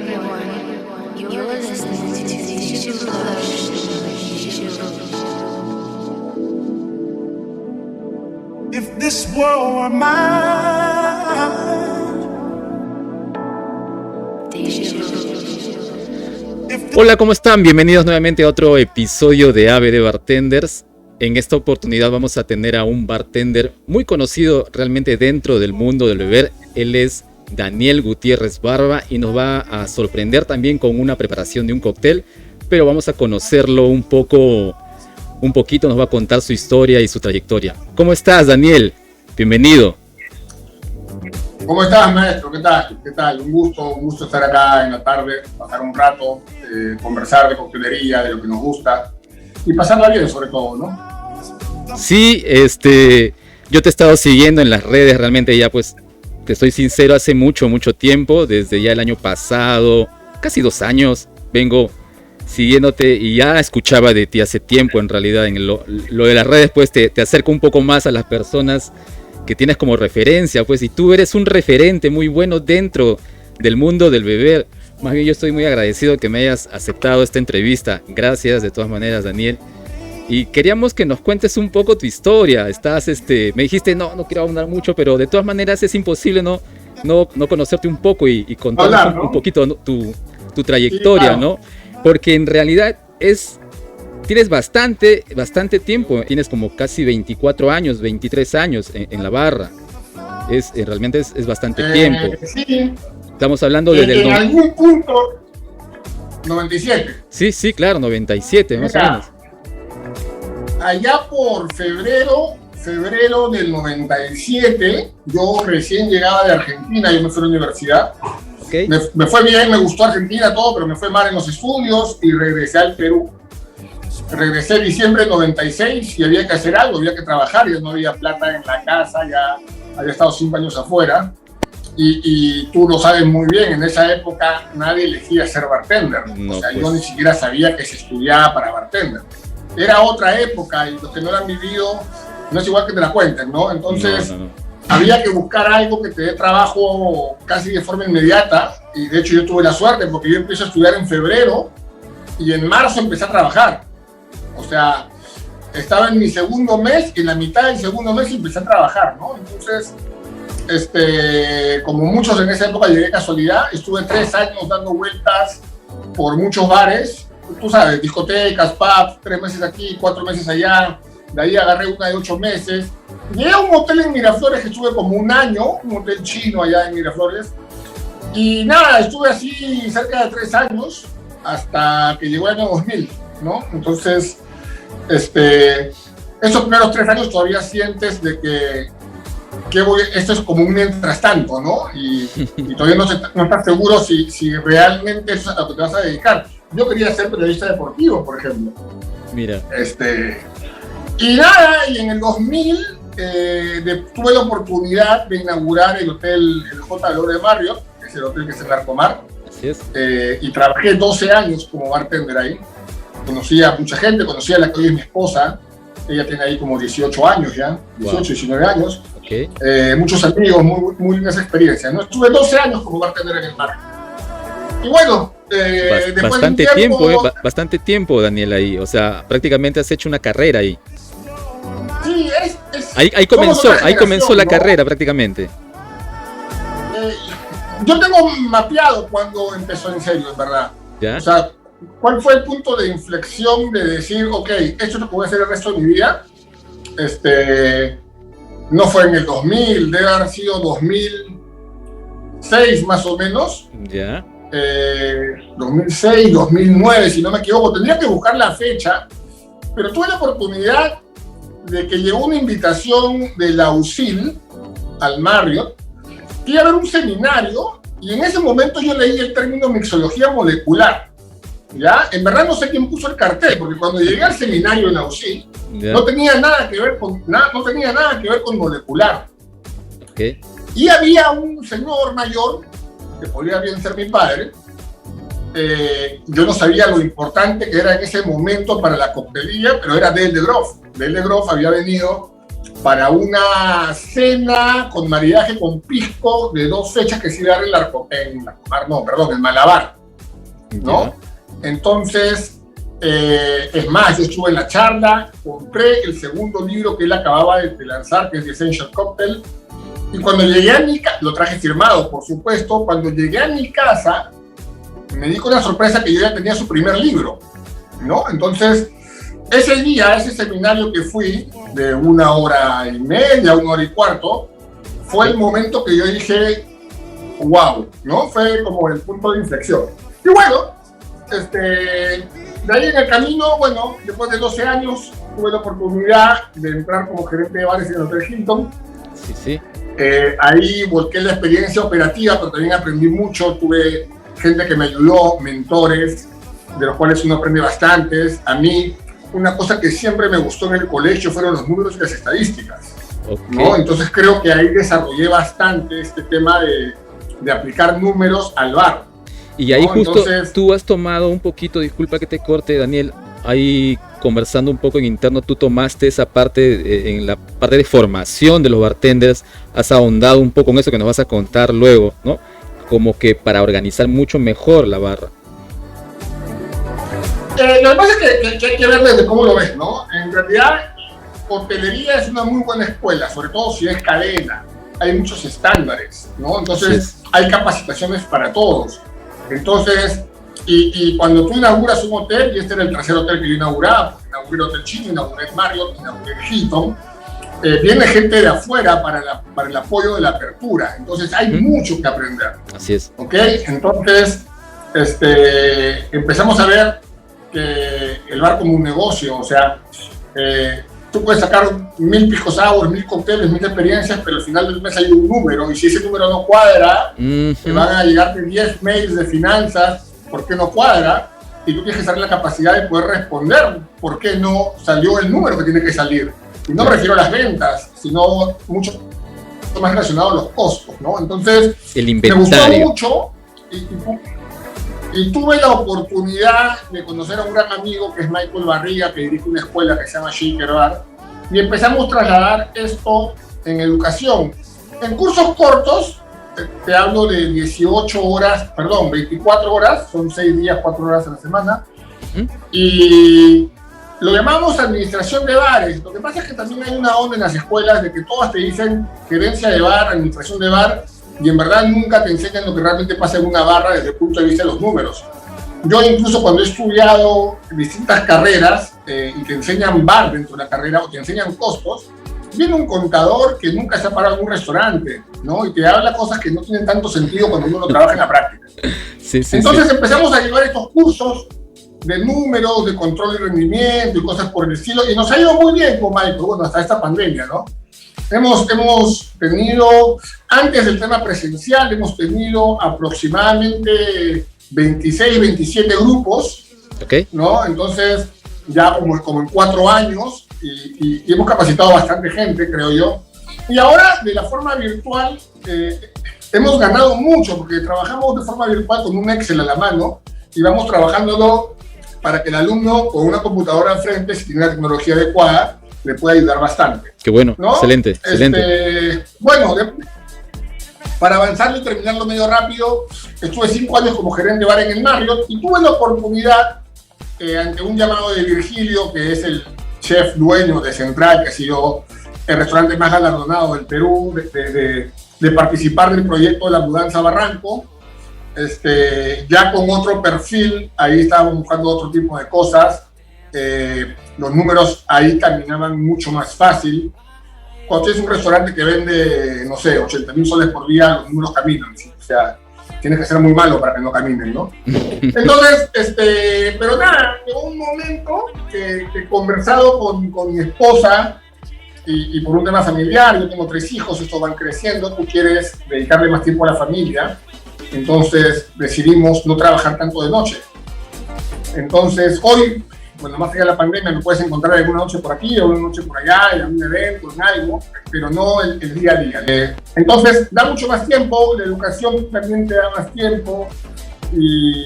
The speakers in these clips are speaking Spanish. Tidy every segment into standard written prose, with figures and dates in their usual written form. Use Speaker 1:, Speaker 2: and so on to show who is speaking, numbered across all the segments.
Speaker 1: everyone. You're listening to Deja Lush.
Speaker 2: If this world were mine.
Speaker 3: Hola, ¿cómo están? Bienvenidos nuevamente a otro episodio de ABD Bartenders. En esta oportunidad vamos a tener a un bartender muy conocido realmente dentro del mundo del beber. Él es Daniel Gutiérrez Barba y nos va a sorprender también con una preparación de un cóctel, pero vamos a conocerlo un poquito, nos va a contar su historia y su trayectoria. ¿Cómo estás, Daniel? Bienvenido.
Speaker 4: ¿Cómo estás, maestro? ¿Qué tal? ¿Qué tal? Un gusto estar acá en la tarde, pasar un rato, conversar de coctelería, de lo que nos gusta y pasarla bien sobre todo, ¿no?
Speaker 3: Sí, yo te he estado siguiendo en las redes, realmente ya pues, te soy sincero, hace mucho tiempo, desde ya el año pasado, casi 2 años, vengo siguiéndote y ya escuchaba de ti hace tiempo en realidad. En lo de las redes pues te acerca un poco más a las personas que tienes como referencia, pues, y tú eres un referente muy bueno dentro del mundo del beber. Más bien yo estoy muy agradecido que me hayas aceptado esta entrevista. Gracias de todas maneras, Daniel. Y queríamos que nos cuentes un poco tu historia. Me dijiste, no quiero ahondar mucho, pero de todas maneras es imposible no conocerte un poco y contarnos un poquito, ¿no? tu trayectoria, sí, claro. ¿No? Porque en realidad tienes bastante tiempo. Tienes como casi 24 años, 23 años en la barra. Realmente es bastante tiempo.
Speaker 4: Sí.
Speaker 3: Estamos hablando desde
Speaker 4: en algún punto, 97.
Speaker 3: Sí, claro, 97, más o menos.
Speaker 4: Allá por febrero del 97, yo recién llegaba de Argentina, yo me fui a la universidad. Okay. Me fue bien, me gustó Argentina, todo, pero me fue mal en los estudios y regresé al Perú. Regresé en diciembre del 96 y había que hacer algo, había que trabajar, ya no había plata en la casa, ya había estado 5 años afuera. Y tú lo sabes muy bien, en esa época nadie elegía ser bartender. No, o sea, pues, yo ni siquiera sabía que se estudiaba para bartender. Era otra época y los que no la han vivido no es igual que te la cuenten, ¿no? Entonces no. Había que buscar algo que te dé trabajo casi de forma inmediata. Y de hecho yo tuve la suerte porque yo empecé a estudiar en febrero y en marzo empecé a trabajar. O sea, estaba en mi segundo mes y en la mitad del segundo mes empecé a trabajar, ¿no? Entonces, como muchos en esa época llegué de casualidad, estuve 3 años dando vueltas por muchos bares, tú sabes, discotecas, pubs, 3 meses aquí, 4 meses allá, de ahí agarré una de 8 meses, llegué a un hotel en Miraflores que estuve como 1 año, un hotel chino allá en Miraflores, y nada, estuve así cerca de 3 años, hasta que llegó el año 2000, ¿no? Entonces, esos primeros 3 años todavía sientes de que esto es como un mientras tanto, ¿no? Y todavía no estás seguro si realmente eso es a lo que te vas a dedicar. Yo quería ser periodista deportivo, por ejemplo.
Speaker 3: Mira.
Speaker 4: Y nada, y en el 2000 tuve la oportunidad de inaugurar el hotel, el J. Lore Marriott, que es el hotel que es en Larcomar.
Speaker 3: Así es.
Speaker 4: Y trabajé 12 años como bartender ahí. Conocí a mucha gente, conocí a la que hoy es mi esposa. Ella tiene ahí como 18 años ya, 18, 19 años.
Speaker 3: Okay.
Speaker 4: Muchos amigos, muy lindas experiencias, ¿no? Estuve 12 años como bartender en el mar. Y bueno,
Speaker 3: bastante tiempo, Daniel, ahí. O sea, prácticamente has hecho una carrera ahí.
Speaker 4: Sí,
Speaker 3: ahí comenzó la carrera prácticamente.
Speaker 4: Yo tengo mapeado cuando empezó en serio, en verdad.
Speaker 3: ¿Ya?
Speaker 4: O sea, ¿cuál fue el punto de inflexión de decir, ok, esto es lo que voy a hacer el resto de mi vida? No fue en el 2000, debe haber sido 2006 más o menos.
Speaker 3: Ya.
Speaker 4: 2006, 2009, si no me equivoco. Tendría que buscar la fecha, pero tuve la oportunidad de que llegó una invitación de la USIL al Marriott, que iba a haber un seminario, y en ese momento yo leí el término mixología molecular. ¿Ya? En verdad no sé quién puso el cartel, porque cuando llegué al seminario en la UCI, no tenía nada que ver con molecular.
Speaker 3: Okay.
Speaker 4: Y había un señor mayor, que podría bien ser mi padre. Yo no sabía lo importante que era en ese momento para la coctelería, pero era Del de Groff. Del de Groff había venido para una cena con maridaje con pisco de 2 fechas que se iba a dar en Malabar. ¿no? Entonces, es más, yo estuve en la charla, compré el segundo libro que él acababa de lanzar, que es The Essential Cocktail, y cuando llegué a mi casa, lo traje firmado, por supuesto, cuando llegué a mi casa, me di con la sorpresa que yo ya tenía su primer libro, ¿no? Entonces, ese día, ese seminario que fui, de 1h30, 1h15, fue el momento que yo dije, wow, ¿no? Fue como el punto de inflexión. Y bueno, de ahí en el camino, bueno, después de 12 años, tuve la oportunidad de entrar como gerente de bares en el Hotel Hilton.
Speaker 3: Sí, sí.
Speaker 4: Ahí volqué la experiencia operativa, pero también aprendí mucho. Tuve gente que me ayudó, mentores, de los cuales uno aprende bastantes. A mí, una cosa que siempre me gustó en el colegio fueron los números y las estadísticas. Okay. ¿No? Entonces creo que ahí desarrollé bastante este tema de aplicar números al bar.
Speaker 3: Y ahí, ¿no? Justo
Speaker 4: Entonces,
Speaker 3: tú has tomado un poquito, disculpa que te corte, Daniel, ahí conversando un poco en interno, tú tomaste esa parte, en la parte de formación de los bartenders, has ahondado un poco en eso que nos vas a contar luego, ¿no? Como que para organizar mucho mejor la barra.
Speaker 4: Lo que pasa es que hay que ver desde cómo lo ves, ¿no? En realidad, hotelería es una muy buena escuela, sobre todo si es cadena. Hay muchos estándares, ¿no? Entonces, hay capacitaciones para todos. Entonces, y cuando tú inauguras un hotel, y este era el tercer hotel que yo inauguraba, porque inauguré el Hotel Chino, inauguré el Marriott, inauguré el Hilton, viene gente de afuera para el apoyo de la apertura. Entonces, hay mucho que aprender.
Speaker 3: Así es.
Speaker 4: ¿Ok? Entonces, empezamos a ver que el bar como un negocio, o sea, tú puedes sacar 1000 pisco sour, 1000 cócteles, 1000 experiencias, pero al final del mes hay un número, y si ese número no cuadra, te van a llegarte 10 mails de finanzas, ¿por qué no cuadra? Y tú tienes que tener la capacidad de poder responder por qué no salió el número que tiene que salir. Y no me refiero a las ventas, sino mucho más relacionado a los costos, ¿no? Entonces,
Speaker 3: el inventario.
Speaker 4: Me gustó mucho y tuve la oportunidad de conocer a un gran amigo que es Michael Barriga, que dirige una escuela que se llama Shaker Bar, y empezamos a trasladar esto en educación. En cursos cortos, te hablo de 24 horas, son 6 días, 4 horas a la semana, y lo llamamos administración de bares. Lo que pasa es que también hay una onda en las escuelas de que todas te dicen gerencia de bar, administración de bar, y en verdad nunca te enseñan lo que realmente pasa en una barra desde el punto de vista de los números. Yo incluso cuando he estudiado distintas carreras y te enseñan bar dentro de la carrera o te enseñan costos, viene un contador que nunca se ha parado en un restaurante, ¿no? Y te habla cosas que no tienen tanto sentido cuando uno lo trabaja en la práctica. Entonces empezamos a llevar estos cursos de números, de control y rendimiento y cosas por el estilo, y nos ha ido muy bien con Michael, bueno, hasta esta pandemia, ¿no? Hemos tenido, antes del tema presencial, hemos tenido aproximadamente 26, 27 grupos, ¿no? Entonces, ya como en 4 años, y hemos capacitado bastante gente, creo yo. Y ahora, de la forma virtual, hemos ganado mucho, porque trabajamos de forma virtual con un Excel a la mano, y vamos trabajándolo para que el alumno, con una computadora enfrente, si tiene la tecnología adecuada, le puede ayudar bastante.
Speaker 3: Qué bueno, ¿no? Excelente.
Speaker 4: Bueno, para avanzarlo y terminarlo medio rápido, estuve 5 años como gerente de bar en el Marriott y tuve la oportunidad, ante un llamado de Virgilio, que es el chef dueño de Central, que ha sido el restaurante más galardonado del Perú, de participar del proyecto de la mudanza a Barranco. Ya con otro perfil, ahí estábamos buscando otro tipo de cosas. Los números ahí caminaban mucho más fácil. Cuando tienes un restaurante que vende, no sé, 80.000 soles por día, los números caminan, ¿sí? O sea, tienes que ser muy malo para que no caminen, ¿no? Entonces, pero nada, llegó un momento que he conversado con mi esposa y por un tema familiar, yo tengo 3 hijos, estos van creciendo, tú quieres dedicarle más tiempo a la familia, entonces decidimos no trabajar tanto de noche. Entonces, hoy, bueno, más allá de la pandemia, me puedes encontrar alguna noche por aquí, o una noche por allá, en algún evento, en algo, pero no el día a día. Entonces, da mucho más tiempo, la educación también te da más tiempo, y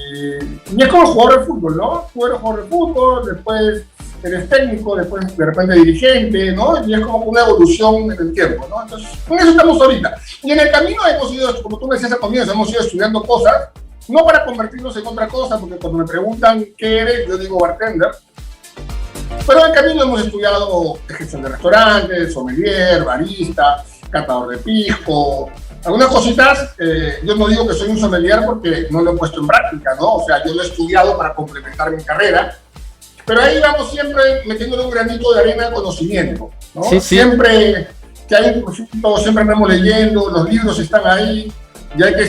Speaker 4: es como jugador de fútbol, ¿no? Tú eres jugador de fútbol, después eres técnico, después de repente dirigente, ¿no? Y es como una evolución en el tiempo, ¿no? Entonces, con eso estamos ahorita. Y en el camino hemos ido, como tú me decías al comienzo, hemos ido estudiando cosas, no para convertirnos en otra cosa, porque cuando me preguntan qué eres, yo digo bartender. Pero en el camino hemos estudiado gestión de restaurantes, sommelier, barista, catador de pisco, algunas cositas. Yo no digo que soy un sommelier porque no lo he puesto en práctica, ¿no? O sea, yo lo he estudiado para complementar mi carrera, pero ahí vamos siempre metiéndole un granito de arena de conocimiento, ¿no?
Speaker 3: Sí, sí.
Speaker 4: Siempre que hay un cursito, siempre andamos leyendo, los libros están ahí, y hay que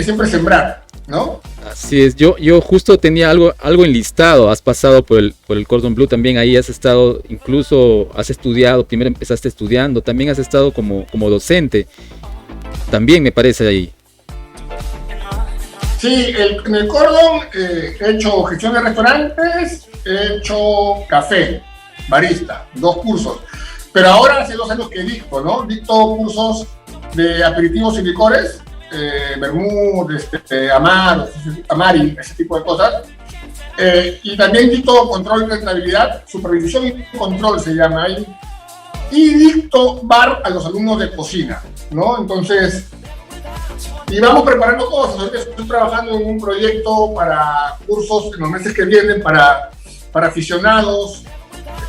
Speaker 4: siempre sembrar, ¿no?
Speaker 3: Así es, yo justo tenía algo enlistado. Has pasado por el Cordon Bleu también, ahí has estado, incluso has estudiado, primero empezaste estudiando, también has estado como docente, también me parece ahí.
Speaker 4: Sí, en el Cordon he hecho gestión de restaurantes, he hecho café, barista, 2 cursos, pero ahora hace 2 años que dicto, ¿no? Dicto cursos de aperitivos y licores, vermut, amari, ese tipo de cosas. Y también dicto control de rentabilidad, supervisión y control se llama ahí. Y dicto bar a los alumnos de cocina, ¿no? Entonces, y vamos preparando cosas. Ahorita estoy trabajando en un proyecto para cursos en los meses que vienen para aficionados.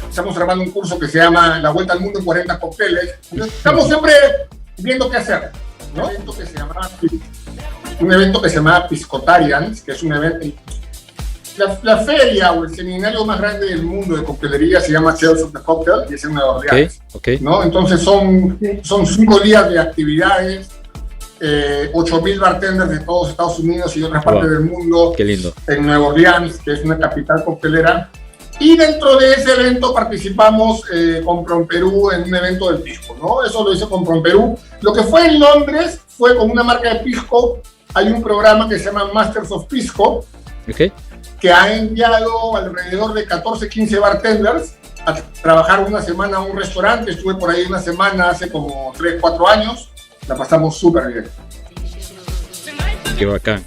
Speaker 4: Estamos grabando un curso que se llama La Vuelta al Mundo en 40 cócteles. Entonces, estamos siempre viendo qué hacer, ¿no? Un evento que se llama Piscotarians, que es un evento, la feria o el seminario más grande del mundo de coctelería se llama Chefs of the Cocktail y es en Nueva Orleans,
Speaker 3: okay.
Speaker 4: ¿no? Entonces son 5 días de actividades, 8.000 bartenders de todos Estados Unidos y de otras partes del mundo.
Speaker 3: Qué lindo.
Speaker 4: En Nueva Orleans, que es una capital coctelera. Y dentro de ese evento participamos con PromPerú en un evento del pisco, ¿no? Eso lo hice con PromPerú. Lo que fue en Londres fue con una marca de pisco. Hay un programa que se llama Masters of Pisco,
Speaker 3: okay,
Speaker 4: que ha enviado alrededor de 14, 15 bartenders a trabajar una semana a un restaurante. Estuve por ahí una semana hace como 3, 4 años. La pasamos súper bien.
Speaker 3: Qué bacán.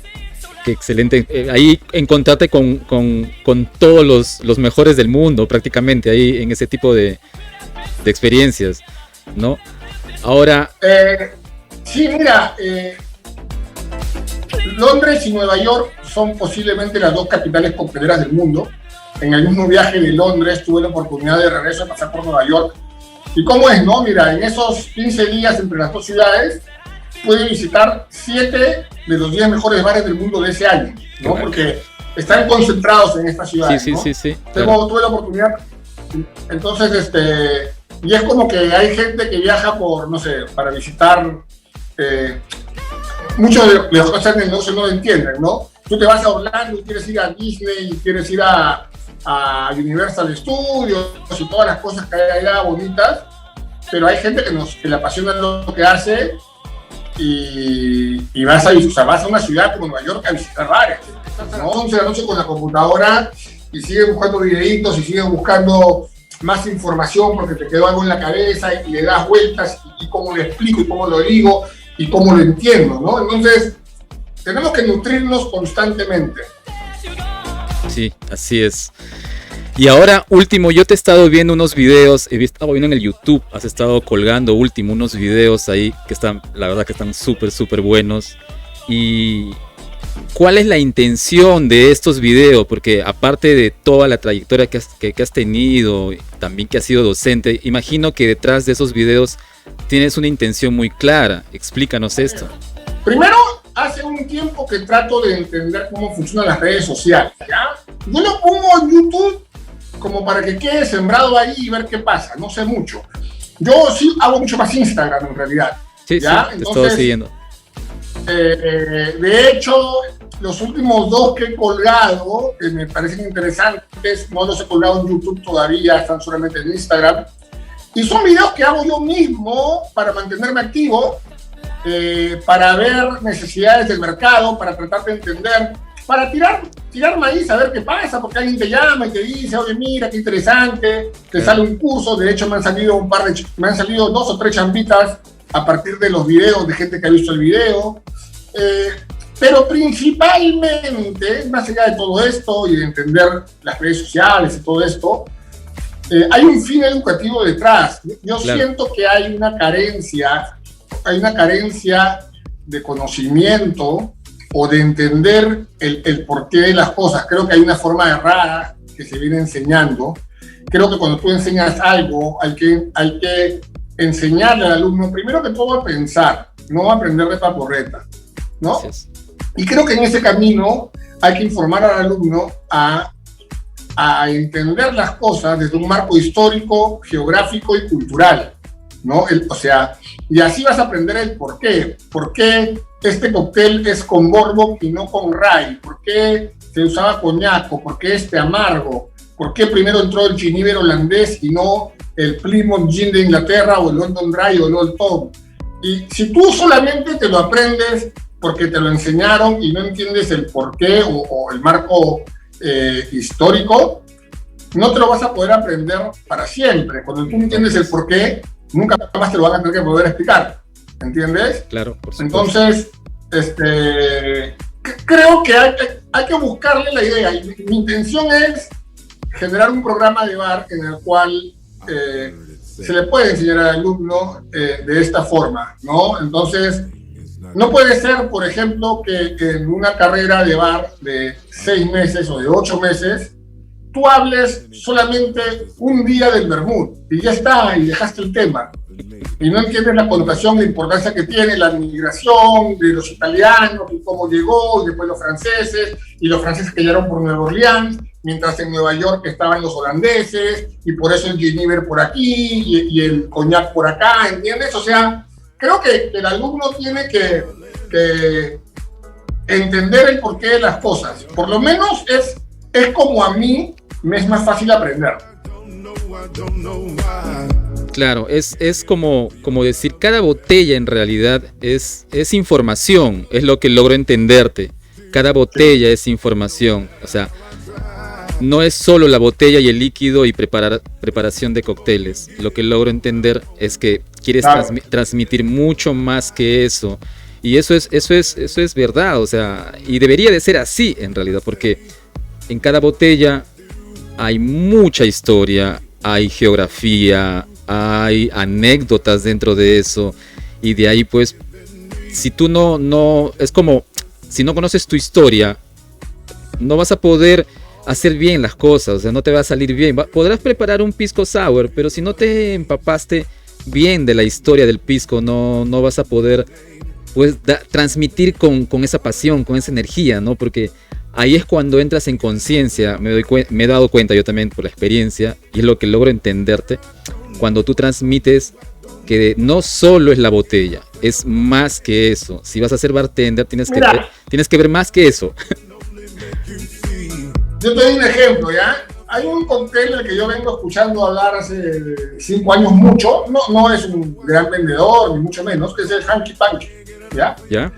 Speaker 3: Qué excelente. Ahí encontrarte con todos los mejores del mundo, prácticamente, ahí en ese tipo de experiencias, ¿no? Ahora...
Speaker 4: sí, mira, Londres y Nueva York son posiblemente las 2 capitales cocteleras del mundo. En el mismo viaje de Londres tuve la oportunidad de regreso de pasar por Nueva York. ¿Y cómo es, no? Mira, en esos 15 días entre las 2 ciudades pude visitar 7 de los 10 mejores bares del mundo de ese año, ¿no? Porque están concentrados en esta ciudad,
Speaker 3: sí,
Speaker 4: ¿no?
Speaker 3: Sí.
Speaker 4: Tuve la oportunidad. Entonces, y es como que hay gente que viaja por, no sé, para visitar. Muchos de los cosas del negocio no lo entienden, ¿no? Tú te vas a Orlando y quieres ir a Disney y quieres ir a Universal Studios y todas las cosas que hay allá bonitas, pero hay gente que le apasiona lo que hace. Y vas a una ciudad como Nueva York a visitar bares, ¿no? 11 de la noche con la computadora y sigues buscando videitos y sigues buscando más información porque te quedó algo en la cabeza y le das vueltas y cómo lo explico y cómo lo digo y cómo lo entiendo, ¿no? Entonces tenemos que nutrirnos constantemente.
Speaker 3: Sí, así es. Y ahora, último, yo te he estado viendo unos videos, he estado viendo en el YouTube, has estado colgando último unos videos ahí que están, la verdad que están súper buenos. Y ¿cuál es la intención de estos videos? Porque aparte de toda la trayectoria que has tenido, también que has sido docente, imagino que detrás de esos videos tienes una intención muy clara. Explícanos esto.
Speaker 4: Primero, hace un tiempo que trato de entender cómo funcionan las redes sociales, ¿ya? Yo lo pongo en YouTube como para que quede sembrado ahí y ver qué pasa, no sé mucho. Yo sí hago mucho más Instagram en realidad.
Speaker 3: Sí,
Speaker 4: ¿ya?
Speaker 3: Sí, te estoy siguiendo.
Speaker 4: De hecho, los últimos 2 que he colgado, que me parecen interesantes, no los he colgado en YouTube todavía, están solamente en Instagram. Y son videos que hago yo mismo para mantenerme activo, para ver necesidades del mercado, para tratar de entender, para tirar maíz a ver qué pasa, porque alguien te llama y te dice, oye, mira, qué interesante, te sale un curso. De hecho, me han salido 2 o 3 champitas a partir de los videos, de gente que ha visto el video. Pero principalmente, más allá de todo esto y de entender las redes sociales y todo esto, hay un fin educativo detrás. Yo siento que hay una carencia de conocimiento o de entender el porqué de las cosas. Creo que hay una forma errada que se viene enseñando. Creo que cuando tú enseñas algo, hay que enseñarle al alumno, primero que todo, a pensar, no a aprender de paporreta, ¿no?
Speaker 3: Gracias.
Speaker 4: Y creo que en ese camino hay que informar al alumno a entender las cosas desde un marco histórico, geográfico y cultural, ¿no? O sea, y así vas a aprender el por qué. ¿Por qué este cóctel es con bourbon y no con rye? ¿Por qué se usaba coñaco? ¿Por qué este amargo? ¿Por qué primero entró el ginebra holandés y no el Plymouth Gin de Inglaterra o el London Dry o el Old Tom? Y si tú solamente te lo aprendes porque te lo enseñaron y no entiendes el porqué o el marco histórico, no te lo vas a poder aprender para siempre. Cuando tú entiendes el porqué, nunca más te lo van a tener que poder explicar. ¿Entiendes?
Speaker 3: Claro, por supuesto.
Speaker 4: Entonces, creo que hay que buscarle la idea. Y mi intención es generar un programa de bar en el cual se le puede enseñar al alumno de esta forma, ¿no? Entonces, no puede ser, por ejemplo, que en una carrera de bar de 6 meses o de 8 meses, tú hables solamente un día del vermut y ya está, y dejaste el tema. Y no entiendes la connotación, la importancia que tiene la migración de los italianos, y cómo llegó, y después los franceses que llegaron por Nueva Orleans, mientras en Nueva York estaban los holandeses, y por eso el ginebra por aquí, y el coñac por acá, ¿entiendes? O sea, creo que el alumno tiene que entender el porqué de las cosas. Por lo menos es como a mí me es más fácil aprender.
Speaker 3: Claro, es como decir, cada botella en realidad es información, es lo que logro entenderte. Cada botella es información, o sea, no es solo la botella y el líquido y preparación de cócteles. Lo que logro entender es que quieres transmitir mucho más que eso. Y eso es verdad, o sea, y debería de ser así en realidad, porque en cada botella hay mucha historia, hay geografía, hay anécdotas dentro de eso, y de ahí pues, si tú no, es como, si no conoces tu historia, no vas a poder hacer bien las cosas, o sea, no te va a salir bien. Podrás preparar un pisco sour, pero si no te empapaste bien de la historia del pisco, no vas a poder pues transmitir con esa pasión, con esa energía, ¿no? Porque ahí es cuando entras en conciencia. Me he dado cuenta yo también por la experiencia, y es lo que logro entenderte, cuando tú transmites que no solo es la botella, es más que eso. Si vas a ser bartender, tienes que ver más que eso.
Speaker 4: Yo te doy un ejemplo, ¿ya? Hay un cóctel del que yo vengo escuchando hablar hace 5 años mucho, no es un gran vendedor, ni mucho menos, que es el Hanky Panky, ¿ya?
Speaker 3: ¿Ya?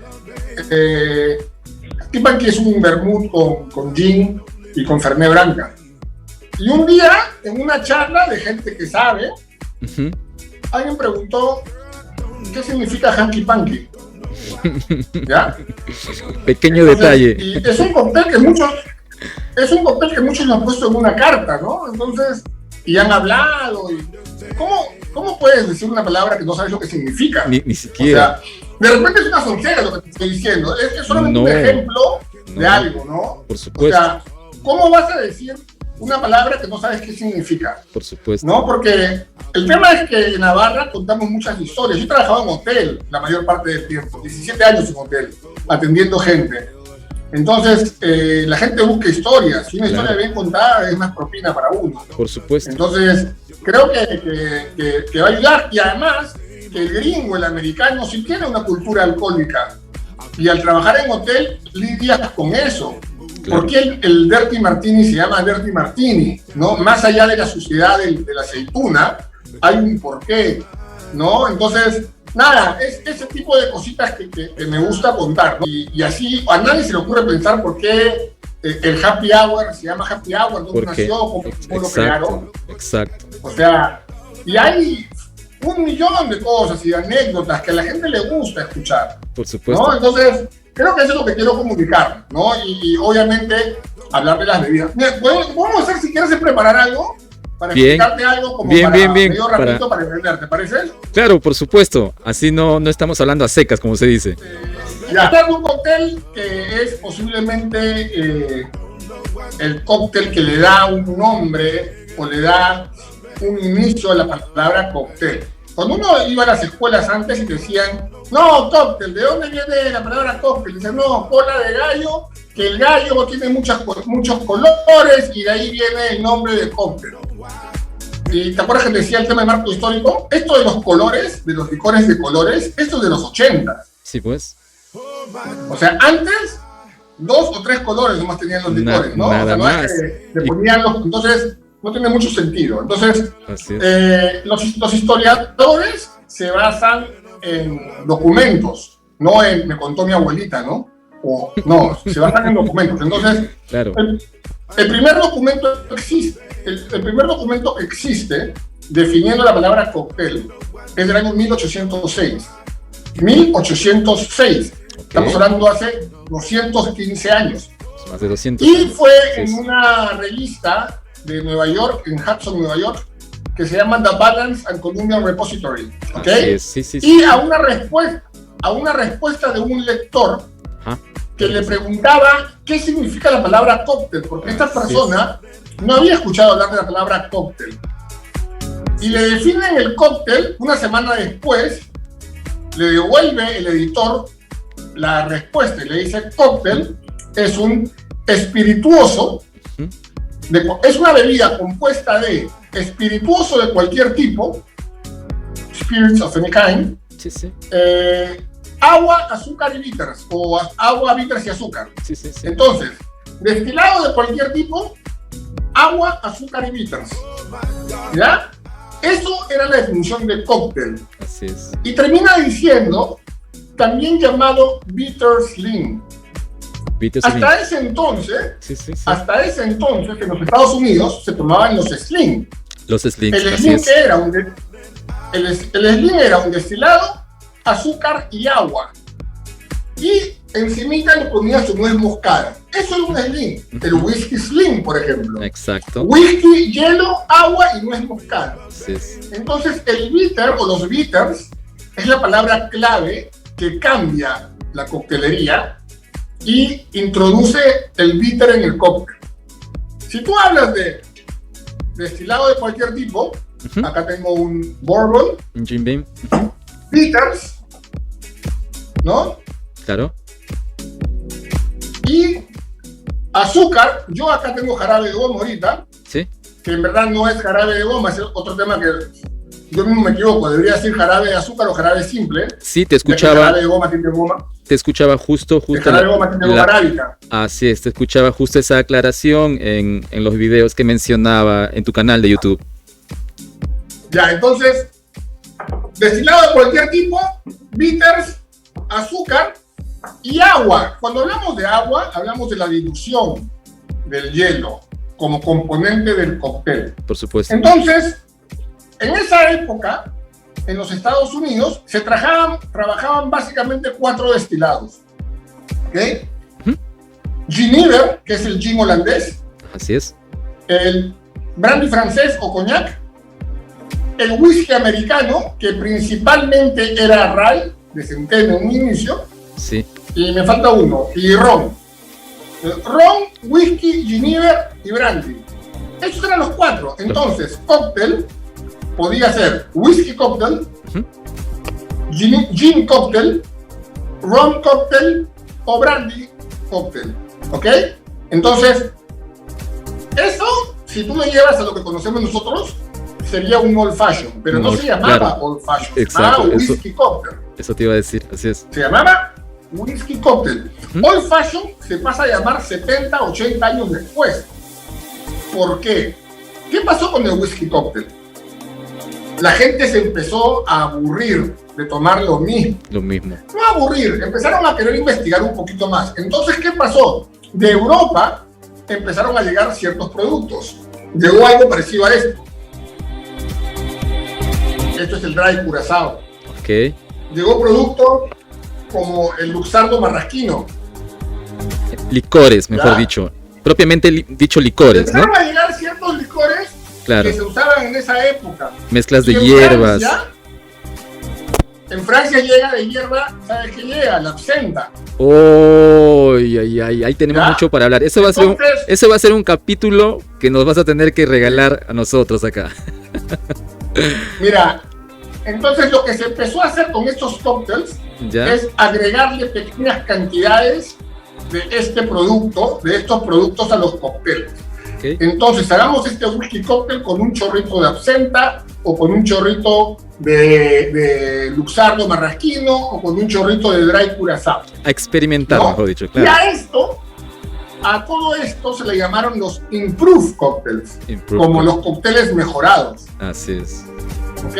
Speaker 4: Hanky Panky es un vermut con gin y con fernet branca. Y un día, en una charla de gente que sabe, alguien preguntó, ¿qué significa Hanky Panky? ¿Ya?
Speaker 3: Pequeño detalle.
Speaker 4: Y es un cóctel que muchos lo han puesto en una carta, ¿no? Entonces, y han hablado. ¿Cómo puedes decir una palabra que no sabes lo que significa?
Speaker 3: Ni siquiera.
Speaker 4: O sea, de repente es una soncera lo que te estoy diciendo. Es solamente un ejemplo de algo, ¿no?
Speaker 3: Por supuesto.
Speaker 4: O sea, ¿cómo vas a decir una palabra que no sabes qué significa?
Speaker 3: Por supuesto.
Speaker 4: No, porque el tema es que en Navarra contamos muchas historias. Yo he trabajado en hotel la mayor parte del tiempo, 17 años en hotel, atendiendo gente. Entonces, la gente busca historias. Si una historia bien contada es más propina para uno.
Speaker 3: Por supuesto.
Speaker 4: Entonces, creo que va a ayudar. Y además, que el gringo, el americano, sí tiene una cultura alcohólica. Y al trabajar en hotel, lidias con eso. Claro. ¿Por qué el Dirty Martini se llama Dirty Martini? ¿No? Más allá de la suciedad de la aceituna, hay un porqué, ¿no? Entonces, nada, es ese tipo de cositas que me gusta contar, ¿no? Y así a nadie se le ocurre pensar por qué el happy hour se llama happy hour, dónde nació, cómo lo crearon.
Speaker 3: Exacto.
Speaker 4: O sea, y hay un millón de cosas y anécdotas que a la gente le gusta escuchar.
Speaker 3: Por supuesto.
Speaker 4: ¿No? Entonces, creo que eso es lo que quiero comunicar, ¿no? Y obviamente hablar de las bebidas. Mira, podemos hacer, si quieres, preparar algo para explicarte algo como
Speaker 3: bien,
Speaker 4: medio rapidito para entender, ¿te parece?
Speaker 3: Claro, por supuesto. Así no estamos hablando a secas, como se dice.
Speaker 4: Ya está un cóctel que es posiblemente el cóctel que le da un nombre o le da un inicio a la palabra cóctel. Cuando uno iba a las escuelas antes y decían, no, cóctel, ¿de dónde viene la palabra cóctel? Dicen, no, cola de gallo, que el gallo tiene muchos colores y de ahí viene el nombre de cóctel. ¿Y te acuerdas que decía el tema de marco histórico? Esto de los colores, de los licores de colores, esto es de los 80.
Speaker 3: Sí, pues.
Speaker 4: O sea, antes, 2 o 3 colores nomás tenían los licores, ¿no?
Speaker 3: Nada
Speaker 4: o sea, no
Speaker 3: más.
Speaker 4: es que le ponían los... Entonces, no tiene mucho sentido. Entonces, los historiadores se basan en documentos, no en me contó mi abuelita, ¿no? O, no, se basan en documentos. Entonces,
Speaker 3: claro.
Speaker 4: el primer documento existe. El primer documento que existe definiendo la palabra cóctel es del año 1806. 1806. Okay. Estamos hablando hace 215 años.
Speaker 3: Más de 200
Speaker 4: y
Speaker 3: años.
Speaker 4: fue en una revista de Nueva York, en Hudson, Nueva York, que se llama The Balance and Columbian Repository. ¿Okay?
Speaker 3: Sí.
Speaker 4: Y a una respuesta de un lector que le preguntaba qué significa la palabra cóctel, porque esta persona no había escuchado hablar de la palabra cóctel. Y le definen el cóctel, una semana después, le devuelve el editor la respuesta y le dice, cóctel es un espirituoso, es una bebida compuesta de espirituoso de cualquier tipo, spirits of any kind, agua, azúcar y bitters, o agua, bitters y azúcar. Entonces, destilado de cualquier tipo, agua, azúcar y bitters. ¿Ya? Eso era la definición de cóctel.
Speaker 3: Así es.
Speaker 4: Y termina diciendo, también llamado bitter slim. Hasta ese entonces, en los Estados Unidos se tomaban los slim.
Speaker 3: Los slim.
Speaker 4: El slim que era el slim era un destilado, azúcar y agua. Y encimita le ponía su nuez moscada. Eso es un slim. El whisky slim, por ejemplo.
Speaker 3: Exacto.
Speaker 4: Whisky, hielo, agua y nuez moscada.
Speaker 3: Sí.
Speaker 4: Entonces, el bitter o los bitters es la palabra clave que cambia la coctelería y introduce el bitter en el cóctel. Si tú hablas de destilado de cualquier tipo, acá tengo un bourbon,
Speaker 3: un Jim Beam,
Speaker 4: bitters, ¿no?
Speaker 3: Claro.
Speaker 4: Y azúcar, yo acá tengo jarabe de goma ahorita,
Speaker 3: sí,
Speaker 4: que en verdad no es jarabe de goma, es otro tema que yo mismo me equivoco, debería decir jarabe de azúcar o jarabe simple.
Speaker 3: Sí, te escuchaba.
Speaker 4: Jarabe de goma tiene goma.
Speaker 3: Te escuchaba justo.
Speaker 4: El jarabe de goma tiene goma arábica.
Speaker 3: Así es, te escuchaba justo esa aclaración en los videos que mencionaba en tu canal de YouTube.
Speaker 4: Ya, entonces, destilado de cualquier tipo, bitters, azúcar y agua. Cuando hablamos de agua, hablamos de la dilución del hielo como componente del cóctel.
Speaker 3: Por supuesto.
Speaker 4: Entonces, en esa época, en los Estados Unidos, se trabajaban básicamente 4 destilados. ¿Okay? Genever, que es el gin holandés.
Speaker 3: Así es.
Speaker 4: El brandy francés o coñac. El whisky americano, que principalmente era rye, de centeno en un inicio.
Speaker 3: Sí.
Speaker 4: Y me falta uno, y ron. Ron, whisky, Genever y brandy. Estos eran los 4. Entonces, cóctel podía ser whisky cóctel, gin cóctel, ron cóctel o brandy cóctel. ¿Ok? Entonces, eso, si tú lo llevas a lo que conocemos nosotros, sería un old fashion, pero no se llamaba old fashion, se llamaba whisky cóctel.
Speaker 3: Eso te iba a decir, así es.
Speaker 4: Se llamaba whisky cóctel. Old fashion se pasa a llamar 70, 80 años después. ¿Por qué? ¿Qué pasó con el whisky cóctel? La gente se empezó a aburrir de tomar lo mismo.
Speaker 3: Lo mismo.
Speaker 4: No aburrir, empezaron a querer investigar un poquito más. Entonces, ¿qué pasó? De Europa empezaron a llegar ciertos productos. Llegó algo parecido a esto. Esto es el dry curazao.
Speaker 3: Ok.
Speaker 4: Llegó producto como el luxardo marrasquino.
Speaker 3: Licores, mejor dicho. Propiamente dicho licores, ¿no?
Speaker 4: Empezaron a llegar ciertos licores que se usaban en esa época.
Speaker 3: Mezclas de hierbas.
Speaker 4: En Francia llega de hierba, ¿sabes qué llega? La absenta.
Speaker 3: Ahí tenemos
Speaker 4: ¿Ya?
Speaker 3: mucho para hablar. Eso va a ser un capítulo que nos vas a tener que regalar a nosotros acá.
Speaker 4: Mira, entonces lo que se empezó a hacer con estos cócteles
Speaker 3: ¿Ya?
Speaker 4: es agregarle pequeñas cantidades de estos productos a los cócteles.
Speaker 3: Okay.
Speaker 4: Entonces hagamos este whisky cóctel con un chorrito de absenta o con un chorrito de luxardo marrasquino o con un chorrito de dry curazao.
Speaker 3: A experimentar,
Speaker 4: ¿no?
Speaker 3: mejor dicho,
Speaker 4: Y
Speaker 3: claro.
Speaker 4: a todo esto se le llamaron los improved cocktails,
Speaker 3: Improved
Speaker 4: como
Speaker 3: cocktails.
Speaker 4: los cócteles mejorados.
Speaker 3: Así es.
Speaker 4: ¿Ok?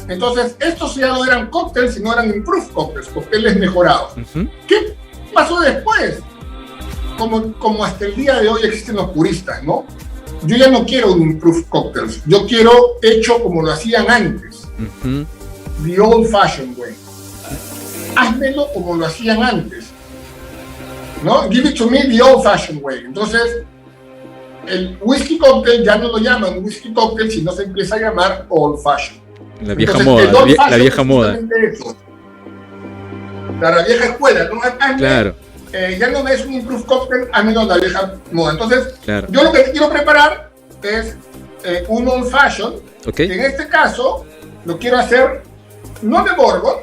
Speaker 4: Entonces, estos ya no eran cócteles, sino eran improved cocktails, cócteles mejorados.
Speaker 3: Uh-huh.
Speaker 4: ¿Qué pasó después? Como hasta el día de hoy existen los puristas, ¿no? Yo ya no quiero un improved cocktails, yo quiero hecho como lo hacían antes,
Speaker 3: Uh-huh.
Speaker 4: the old fashioned way. Házmelo como lo hacían antes, ¿no? Give it to me the old fashioned way. Entonces, el whisky cocktail ya no lo llaman whisky cocktail, sino se empieza a llamar old fashioned.
Speaker 3: La vieja
Speaker 4: Entonces, el
Speaker 3: moda,
Speaker 4: old
Speaker 3: la
Speaker 4: fashioned
Speaker 3: vieja
Speaker 4: es
Speaker 3: moda.
Speaker 4: justamente eso. La vieja escuela, ¿no? Hazme,
Speaker 3: Claro,
Speaker 4: ya no es un improved cocktail, a menos la vieja moda. Entonces,
Speaker 3: claro.
Speaker 4: yo lo que quiero preparar es un old fashioned.
Speaker 3: Ok.
Speaker 4: En este caso, lo quiero hacer no de bourbon,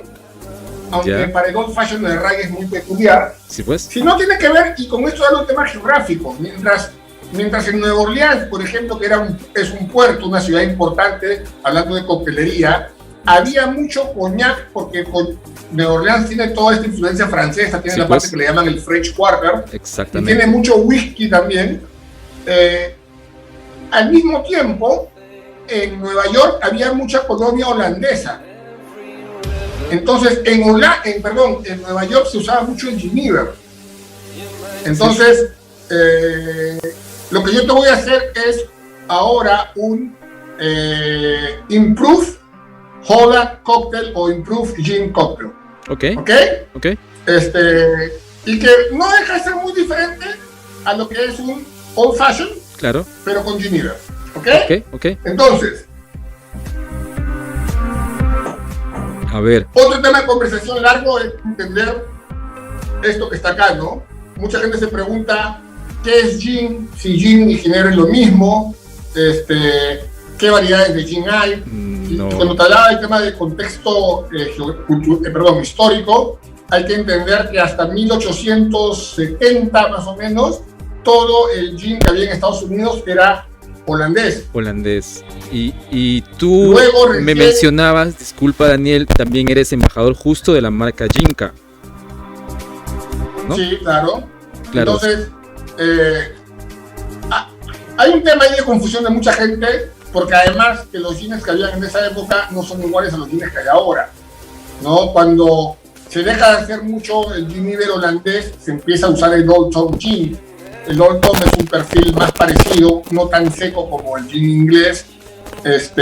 Speaker 4: aunque
Speaker 3: Ya.
Speaker 4: para el old fashioned de rye es muy peculiar,
Speaker 3: Sí, pues.
Speaker 4: sino tiene que ver, y con esto hablo de tema geográfico, mientras en Nueva Orleans, por ejemplo, que es un puerto, una ciudad importante, hablando de coctelería, había mucho coñac, porque Nueva Orleans tiene toda esta influencia francesa, tiene
Speaker 3: Sí,
Speaker 4: la
Speaker 3: pues.
Speaker 4: parte que le llaman el French Quarter, y
Speaker 3: Exactamente.
Speaker 4: tiene mucho whisky también. Al mismo tiempo, en Nueva York había mucha colonia holandesa. Entonces, en Nueva York se usaba mucho el Genever. Entonces, lo que yo te voy a hacer es ahora un Improved Holland Cocktail o Improved Gin Cocktail.
Speaker 3: Ok,
Speaker 4: ¿Ok?
Speaker 3: ok.
Speaker 4: Y que no deja de ser muy diferente a lo que es un Old Fashioned,
Speaker 3: Claro.
Speaker 4: pero con Genever. ¿Ok?
Speaker 3: Ok, ok.
Speaker 4: Entonces,
Speaker 3: A ver.
Speaker 4: otro tema de conversación largo es entender esto que está acá, ¿no? Mucha gente se pregunta qué es gin, si gin y ginebra es lo mismo, qué variedades de gin hay. Y
Speaker 3: No.
Speaker 4: cuando te hablaba del tema del contexto histórico, hay que entender que hasta 1870 más o menos, todo el gin que había en Estados Unidos era holandés.
Speaker 3: Holandés. Y tú
Speaker 4: Luego,
Speaker 3: me
Speaker 4: recién-
Speaker 3: mencionabas, disculpa Daniel, también eres embajador justo de la marca Jinka, ¿no?
Speaker 4: Sí, claro.
Speaker 3: Claro.
Speaker 4: Entonces, hay un tema ahí de confusión de mucha gente, porque además que los gines que habían en esa época no son iguales a los gines que hay ahora, ¿no? Cuando se deja de hacer mucho el Genever holandés, se empieza a usar el Old Tom Gin. El Old Tom es un perfil más parecido, no tan seco como el gin inglés, es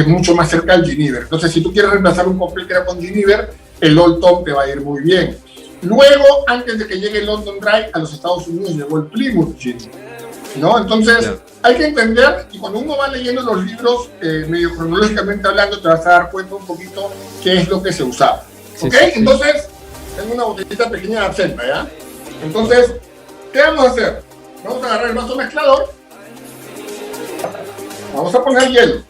Speaker 4: mucho más cerca al Genever. Entonces, si tú quieres reemplazar un cóctel que era con Genever, el Old Tom te va a ir muy bien. Luego, antes de que llegue el London Dry, a los Estados Unidos llegó el Plymouth Gin, ¿no? Entonces,
Speaker 3: Claro.
Speaker 4: hay que entender, y cuando uno va leyendo los libros, medio cronológicamente hablando, te vas a dar cuenta un poquito qué es lo que se usaba.
Speaker 3: Sí,
Speaker 4: ¿Ok?
Speaker 3: sí, sí.
Speaker 4: Entonces, tengo una botellita pequeña de absenta, ¿ya? Entonces, ¿qué vamos a hacer? Vamos a agarrar el vaso mezclador, vamos a poner hielo.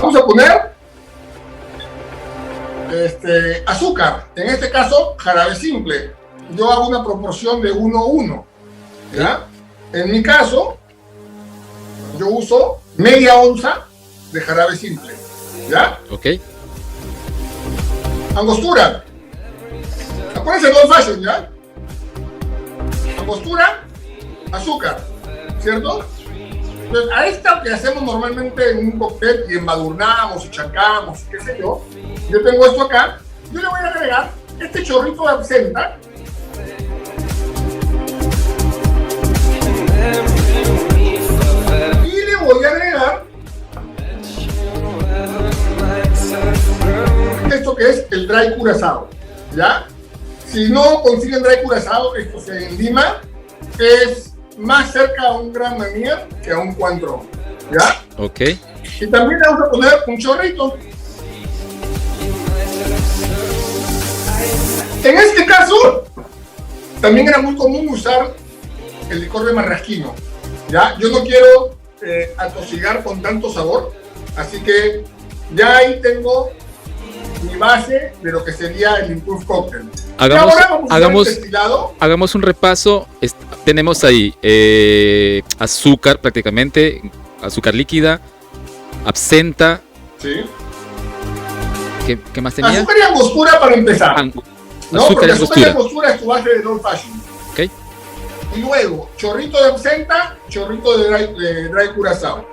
Speaker 4: Vamos a poner azúcar, en este caso jarabe simple. Yo hago una proporción de 1:1, ¿ya? En mi caso, yo uso media onza de jarabe simple, ¿ya?
Speaker 3: Ok.
Speaker 4: Angostura. Acuérdense de Old Fashion, ¿ya? Angostura, azúcar, ¿cierto? Entonces, a esta que hacemos normalmente en un cóctel y embadurnamos y chancamos y qué sé yo tengo esto acá, yo le voy a agregar este chorrito de absenta. Y le voy a agregar esto que es el dry curazao, ¿ya? Si no consiguen dry curazao, esto se en Lima es más cerca a un Grand Marnier que a un Cointreau, ¿ya?
Speaker 3: Ok.
Speaker 4: Y también le vamos a poner un chorrito. En este caso, también era muy común usar el licor de marrasquino, ¿ya? Yo no quiero atosigar con tanto sabor, así que ya ahí tengo mi base de lo que sería el Impulse Cocktail.
Speaker 3: Hagamos un repaso. Tenemos ahí azúcar prácticamente, azúcar líquida, absenta.
Speaker 4: Sí.
Speaker 3: ¿Qué más tenía?
Speaker 4: Azúcar y angostura para empezar. ¿no?
Speaker 3: Azúcar y angostura.
Speaker 4: Angostura es tu base de Old Fashion.
Speaker 3: Ok.
Speaker 4: Y luego, chorrito de absenta, chorrito de dry Curazao.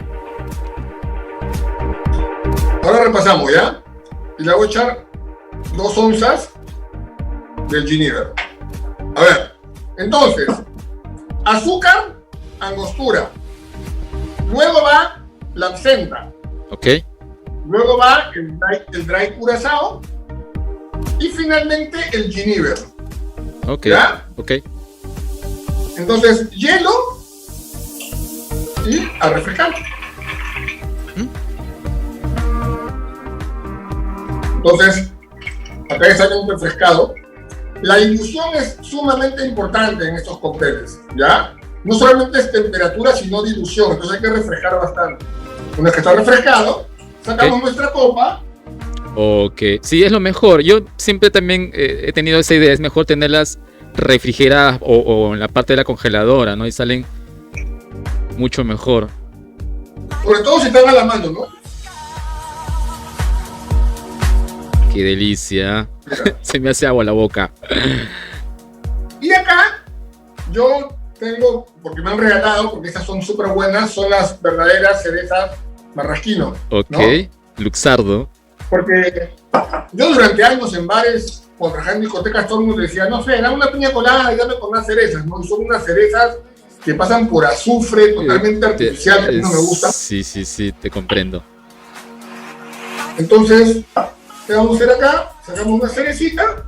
Speaker 4: Ahora repasamos, ¿ya? Y le voy a echar 2 onzas del Genever. A ver, entonces, azúcar, angostura. Luego va la absenta.
Speaker 3: Ok.
Speaker 4: Luego va el dry Curazao. Y finalmente el Genever.
Speaker 3: Ok.
Speaker 4: ¿Ya?
Speaker 3: Ok.
Speaker 4: Entonces, hielo y a refrescar. Entonces, acá ya sale un refrescado. La dilución es sumamente importante en estos cócteles, ¿ya? No solamente es temperatura, sino dilución. Entonces hay que refrescar bastante. Una vez que está refrescado, sacamos nuestra copa.
Speaker 3: Ok, sí, es lo mejor. Yo siempre también he tenido esa idea. Es mejor tenerlas refrigeradas o en la parte de la congeladora, ¿no? Y salen mucho mejor.
Speaker 4: Sobre todo si están a la mano, ¿no?
Speaker 3: Qué delicia. Se me hace agua la boca.
Speaker 4: Y acá yo tengo, porque me han regalado, porque estas son súper buenas, son las verdaderas cerezas marrasquino.
Speaker 3: Ok, ¿no? Luxardo.
Speaker 4: Porque yo durante años en bares, cuando trabajaba en discotecas, todo el mundo decía, no sé, dame una piña colada y dame con unas cerezas, ¿no? Y son unas cerezas que pasan por azufre, totalmente artificial, que a mí no me gusta.
Speaker 3: Sí, te comprendo.
Speaker 4: Entonces, ¿qué vamos a hacer acá? Sacamos una cerecita.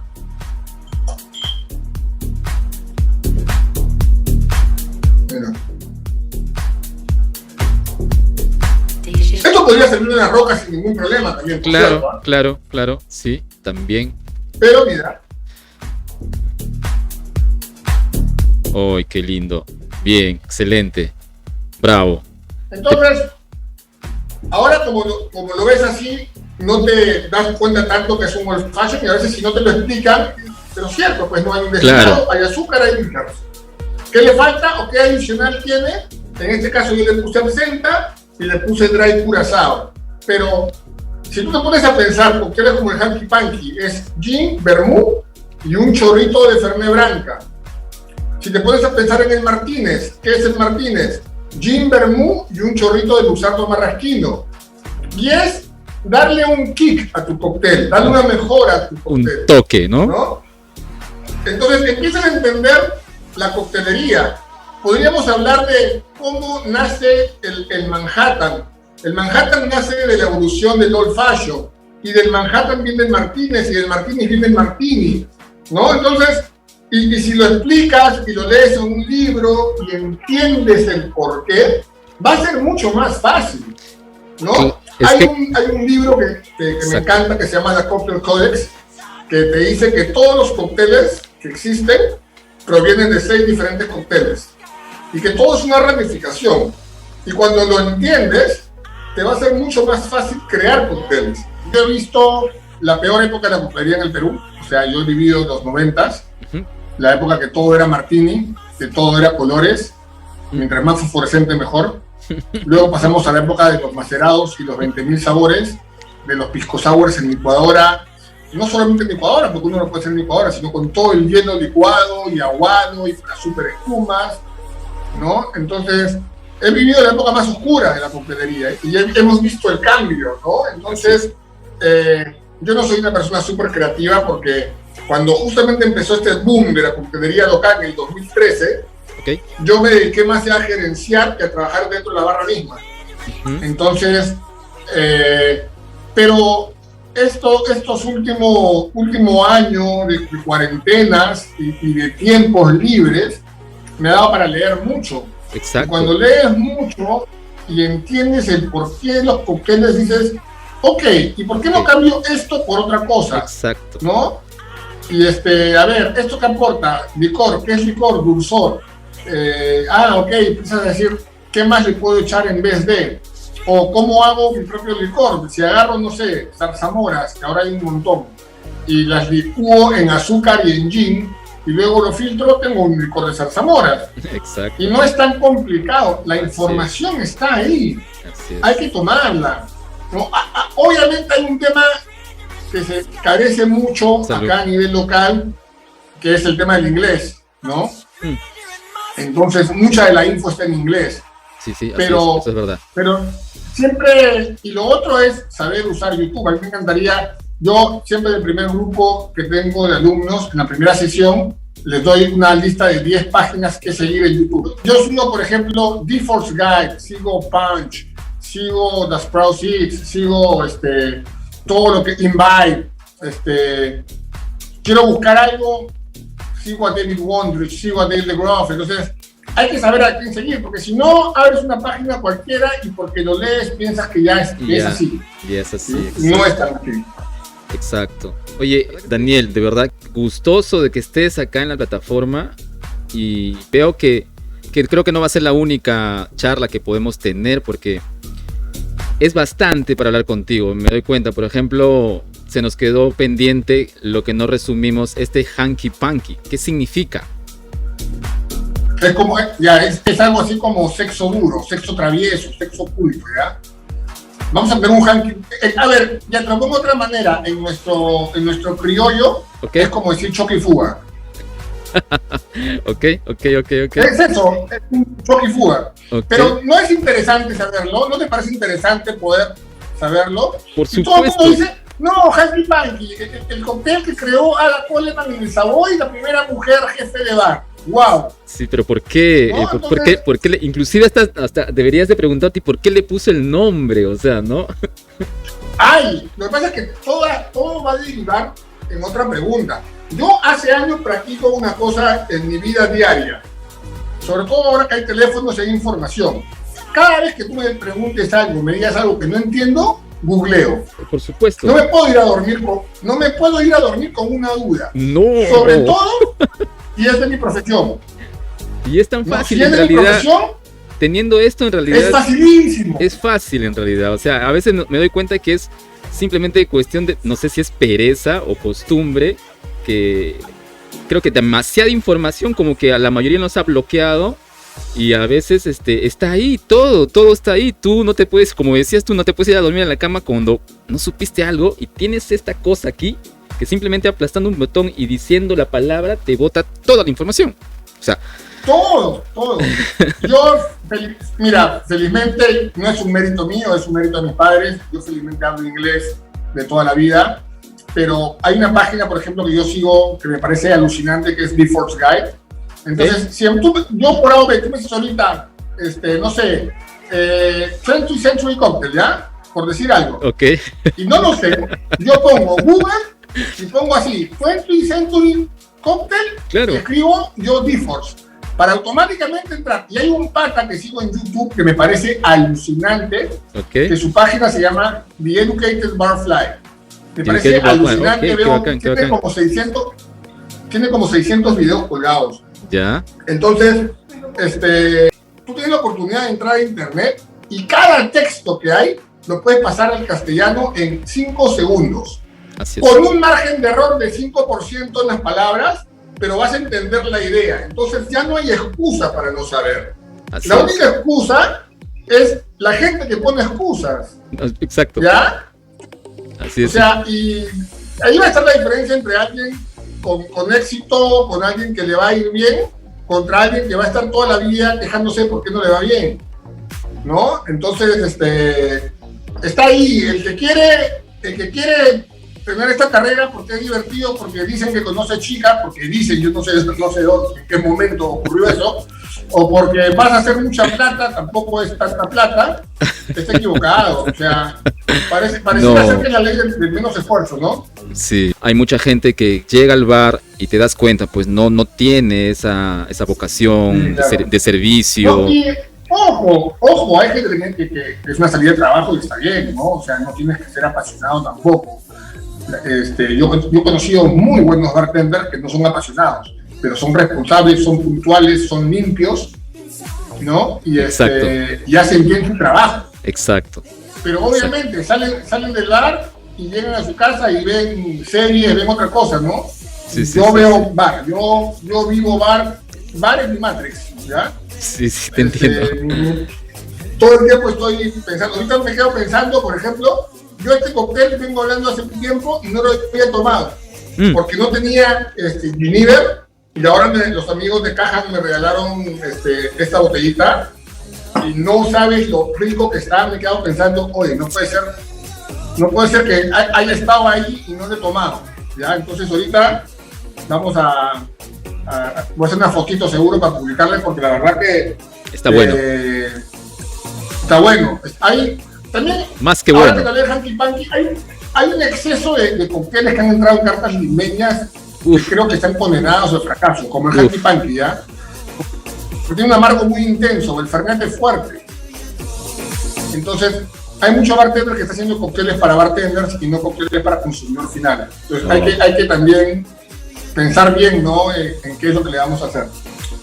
Speaker 4: Mira. Esto podría servir en las rocas sin ningún problema también.
Speaker 3: Claro, cierto, claro, sí, también.
Speaker 4: Pero mira.
Speaker 3: ¡Ay, qué lindo! Bien, excelente. Bravo.
Speaker 4: Entonces, ahora como lo ves así, no te das cuenta tanto que es un old fashion y a veces si no te lo explican, pero cierto, pues no hay un destilado, hay azúcar, hay bitters. ¿Qué le falta o qué adicional tiene? En este caso yo le puse absenta y le puse dry Curazao. Pero si tú te pones a pensar, porque eres como el Hanky Panky, es gin, vermú y un chorrito de Fernet Branca. Si te pones a pensar en el Martínez, ¿qué es el Martínez? Gin, vermú y un chorrito de Luxardo marrasquino. Y es darle un kick a tu cóctel, darle una mejora a tu cóctel.
Speaker 3: Un toque, ¿no?
Speaker 4: Entonces empiezas a entender la coctelería. Podríamos hablar de cómo nace el Manhattan. El Manhattan nace de la evolución del Old Fashion. Y del Manhattan viene el Martínez, y del Martínez viene el Martini, ¿no? Entonces, y si lo explicas y lo lees en un libro y entiendes el porqué, va a ser mucho más fácil, ¿no? Sí, hay un libro que me encanta que se llama The Cocktail Codex, que te dice que todos los cócteles que existen provienen de 6 diferentes cócteles y que todo es una ramificación. Y cuando lo entiendes, te va a ser mucho más fácil crear cócteles. Yo he visto la peor época de la coctelería en el Perú, o sea, yo he vivido los 90s, la época que todo era martini, que todo era colores, mientras más fosforescente mejor. Luego pasamos a la época de los macerados y los 20.000 sabores, de los pisco sours en licuadora, no solamente en licuadora, porque uno no puede hacer en licuadora, sino con todo el hielo licuado y aguado y las super espumas, ¿no? Entonces, he vivido la época más oscura de la coctelería y hemos visto el cambio, ¿no? Entonces, yo no soy una persona súper creativa porque cuando justamente empezó este boom de la coctelería local en el 2013, yo me dediqué más a gerenciar que a trabajar dentro de la barra misma. Entonces, pero estos últimos años de cuarentenas y de tiempos libres, me ha dado para leer mucho.
Speaker 3: Exacto.
Speaker 4: Y cuando lees mucho y entiendes el porqué de los cócteles, dices, ok, ¿y por qué no cambio esto por otra cosa?
Speaker 3: Exacto.
Speaker 4: ¿No? Y a ver, ¿esto qué aporta? Licor, ¿qué es licor? Dulzor. Ok, empiezas a decir, ¿qué más le puedo echar en vez de? O ¿cómo hago mi propio licor? Si agarro, no sé, zarzamoras, que ahora hay un montón, y las licúo en azúcar y en gin, y luego lo filtro, tengo un licor de zarzamoras.
Speaker 3: Exacto.
Speaker 4: Y no es tan complicado, la información está ahí.
Speaker 3: Así es.
Speaker 4: Hay que tomarla. ¿No? Obviamente hay un tema que se carece mucho acá a nivel local, que es el tema del inglés, ¿no? Entonces, mucha de la info está en inglés.
Speaker 3: Sí, sí,
Speaker 4: pero,
Speaker 3: eso es verdad.
Speaker 4: Pero siempre, y lo otro es saber usar YouTube. A mí me encantaría, yo siempre del primer grupo que tengo de alumnos, en la primera sesión, les doy una lista de 10 páginas que seguir en YouTube. Yo sigo, por ejemplo, D-Force Guide, sigo Punch, sigo The Sprout Seeds, sigo todo lo que Invite, quiero buscar algo, sigo a David Wondrich, sigo a Dale DeGroff. Entonces hay que saber a quién seguir, porque si no, abres una página cualquiera y porque lo lees piensas que ya es así.
Speaker 3: Y es así.
Speaker 4: ¿Sí? No es tan así.
Speaker 3: Exacto. Oye, Daniel, de verdad, gustoso de que estés acá en la plataforma, y veo que creo que no va a ser la única charla que podemos tener, porque es bastante para hablar contigo. Me doy cuenta, por ejemplo, se nos quedó pendiente lo que no resumimos, hanky panky. ¿Qué significa?
Speaker 4: Es como, es algo así como sexo duro, sexo travieso, sexo oculto, ¿ya? Vamos a ver un hanky. A ver, ya te lo pongo de otra manera. En nuestro criollo, es como decir choque y fuga.
Speaker 3: Ok.
Speaker 4: Es eso, es un choque y fuga.
Speaker 3: Okay.
Speaker 4: Pero no es interesante saberlo, ¿no te parece interesante poder saberlo?
Speaker 3: Por supuesto.
Speaker 4: Y todo el mundo dice, no, hanky panky, el cóctel que creó Ada Coleman en el Savoy, la primera mujer jefe de bar. ¡Wow!
Speaker 3: Sí, pero ¿por qué?
Speaker 4: No,
Speaker 3: ¿Por qué inclusive hasta deberías de preguntarte por qué le puso el nombre? O sea, ¿no?
Speaker 4: Ay, lo que pasa es que todo va a derivar en otra pregunta. Yo hace años practico una cosa en mi vida diaria. Sobre todo ahora que hay teléfonos y hay información. Cada vez que tú me preguntes algo, me digas algo que no entiendo, googleo.
Speaker 3: Por supuesto.
Speaker 4: No me puedo ir a dormir con una duda.
Speaker 3: No.
Speaker 4: Sobre todo, y es de mi profesión.
Speaker 3: Y es tan fácil,
Speaker 4: si es
Speaker 3: en
Speaker 4: de
Speaker 3: realidad.
Speaker 4: Mi profesión,
Speaker 3: teniendo esto, en realidad.
Speaker 4: Es facilísimo.
Speaker 3: Es fácil, en realidad. O sea, a veces me doy cuenta que es simplemente cuestión de, no sé si es pereza o costumbre, que creo que demasiada información como que a la mayoría nos ha bloqueado, y a veces está ahí, todo está ahí. Tú no te puedes, como decías tú, no te puedes ir a dormir en la cama cuando no supiste algo y tienes esta cosa aquí que simplemente aplastando un botón y diciendo la palabra te bota toda la información. O sea,
Speaker 4: todo. Yo, felizmente no es un mérito mío, es un mérito de mis padres. Yo felizmente hablo inglés de toda la vida, pero hay una página, por ejemplo, que yo sigo que me parece alucinante, que es D-Force Guide. Entonces, si yo por ahora, tú me dices ahorita, no sé, 20th Century Cocktail, ¿ya? Por decir algo.
Speaker 3: Ok.
Speaker 4: Y no lo sé, yo pongo Google y pongo así, 20th Century Cocktail,
Speaker 3: claro.
Speaker 4: Y escribo yo D-Force, para automáticamente entrar. Y hay un pata que sigo en YouTube que me parece alucinante, que su página se llama The Educated Barfly. Me parece alucinante, veo, tiene como 600 videos colgados.
Speaker 3: Ya.
Speaker 4: Entonces, tú tienes la oportunidad de entrar a internet y cada texto que hay lo puedes pasar al castellano en 5 segundos.
Speaker 3: Así es.
Speaker 4: Con un margen de error de 5% en las palabras, pero vas a entender la idea. Entonces ya no hay excusa para no saber.
Speaker 3: Así
Speaker 4: la
Speaker 3: es.
Speaker 4: única excusa es la gente que pone excusas.
Speaker 3: Exacto.
Speaker 4: ¿Ya?
Speaker 3: Así es.
Speaker 4: O sea, y ahí va a estar la diferencia entre alguien con éxito, con alguien que le va a ir bien, contra alguien que va a estar toda la vida quejándose porque no le va bien, ¿no? Entonces, está ahí, el que quiere tener esta carrera porque es divertido, porque dicen que conoce chicas, porque dicen, yo no sé dónde, en qué momento ocurrió eso, o porque vas a hacer mucha plata, tampoco es tanta plata, está equivocado. O sea, parece
Speaker 3: No.
Speaker 4: ser que es la ley del menos esfuerzo, ¿no?
Speaker 3: Sí, hay mucha gente que llega al bar y te das cuenta, pues no tiene esa vocación
Speaker 4: Sí, claro.
Speaker 3: de servicio.
Speaker 4: No, y ojo, hay gente que es una salida de trabajo y está bien, ¿no? O sea, no tienes que ser apasionado tampoco. Yo he conocido muy buenos bartenders que no son apasionados, pero son responsables, son puntuales, son limpios, ¿no?
Speaker 3: Exacto.
Speaker 4: Y hacen bien su trabajo.
Speaker 3: Exacto.
Speaker 4: Pero obviamente salen del bar y llegan a su casa y ven series, ven otra cosa, ¿no?
Speaker 3: Sí,
Speaker 4: Yo veo bar, yo vivo bar es mi Matrix, ¿ya?
Speaker 3: Sí, te entiendo.
Speaker 4: Todo el tiempo estoy pensando, ahorita me quedo pensando, por ejemplo, yo este cóctel vengo hablando hace un tiempo y no lo había tomado, porque no tenía Genever, y ahora los amigos de Caja me regalaron esta botellita, y no sabes lo rico que está. Me he quedado pensando, oye, no puede ser que haya estado ahí y no lo he tomado, ¿ya? Entonces ahorita vamos voy a hacer una fotito seguro para publicarle, porque la verdad que
Speaker 3: Está bueno.
Speaker 4: Está bueno. Hay también,
Speaker 3: Más que
Speaker 4: ahora
Speaker 3: bueno.
Speaker 4: que tal vez Hanky Panky, hay un exceso de cócteles que han entrado en cartas limeñas que creo que están condenados al fracaso, como el Hanky Panky, ¿ya? Porque tiene un amargo muy intenso, el Fernet es fuerte. Entonces, hay mucho bartender que está haciendo cócteles para bartenders y no cócteles para consumidor final. Entonces, hay que también pensar bien, ¿no? En qué es lo que le vamos a hacer.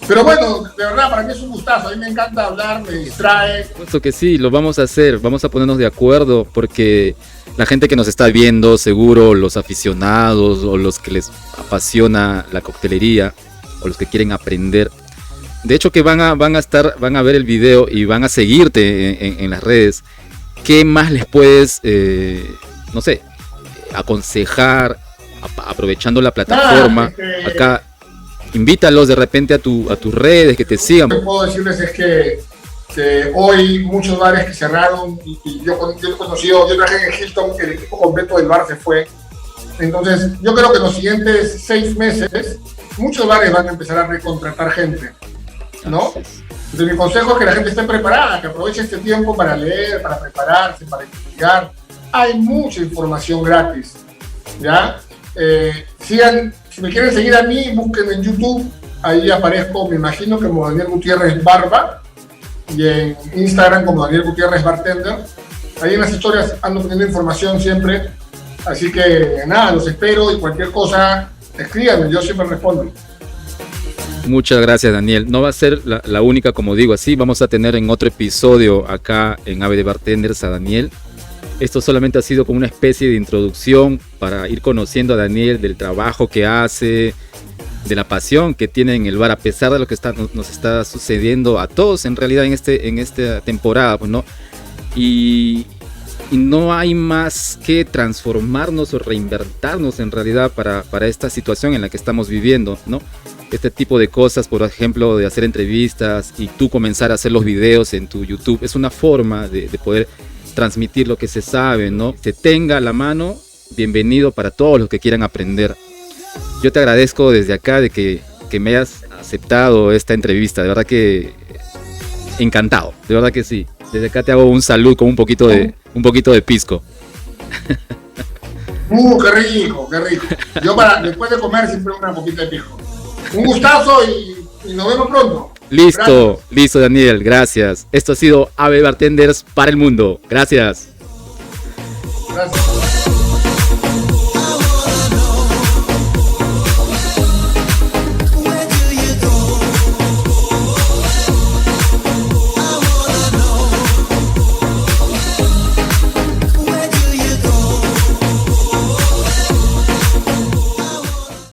Speaker 4: Pero bueno, de verdad, para mí es un gustazo. A mí me encanta hablar, me distrae.
Speaker 3: Puesto que sí, lo vamos a hacer, vamos a ponernos de acuerdo, porque la gente que nos está viendo, seguro los aficionados o los que les apasiona la coctelería o los que quieren aprender, de hecho que van a ver el video y van a seguirte en las redes. ¿Qué más les puedes, no sé, aconsejar, aprovechando la plataforma? Acá, invítalos de repente a tus redes, que te sigan.
Speaker 4: Lo que puedo decirles es que hoy muchos bares que cerraron, y yo he conocido, yo trabajé en Hilton, el equipo completo del bar se fue. Entonces, yo creo que en los siguientes 6 meses, muchos bares van a empezar a recontratar gente, ¿no? Entonces, mi consejo es que la gente esté preparada, que aproveche este tiempo para leer, para prepararse, para investigar. Hay mucha información gratis, ¿ya? Si me quieren seguir a mí, busquen en YouTube, ahí aparezco, me imagino, como Daniel Gutiérrez Barba, y en Instagram como Daniel Gutiérrez Bartender. Ahí en las historias ando poniendo información siempre, así que nada, los espero, y cualquier cosa, escríbanme, yo siempre respondo.
Speaker 3: Muchas gracias, Daniel. No va a ser la única, como digo así, vamos a tener en otro episodio acá en Ave de Bartenders a Daniel. Esto solamente ha sido como una especie de introducción para ir conociendo a Daniel, del trabajo que hace, de la pasión que tiene en el bar, a pesar de lo que nos está sucediendo a todos en realidad en esta temporada, pues, ¿no? Y no hay más que transformarnos o reinventarnos en realidad para esta situación en la que estamos viviendo, ¿no? Este tipo de cosas, por ejemplo, de hacer entrevistas y tú comenzar a hacer los videos en tu YouTube, es una forma de poder transmitir lo que se sabe, ¿no? Se tenga a la mano, bienvenido para todos los que quieran aprender. Yo te agradezco desde acá de que me hayas aceptado esta entrevista, de verdad que encantado, de verdad que sí. Desde acá te hago un salud con un poquito de pisco.
Speaker 4: Qué rico, qué rico. Yo después de comer siempre una copita de pisco. Un gustazo y nos vemos pronto.
Speaker 3: Listo,
Speaker 4: Gracias.
Speaker 3: listo, Daniel, gracias. Esto ha sido Ave Bartenders para el mundo. Gracias.
Speaker 4: Gracias.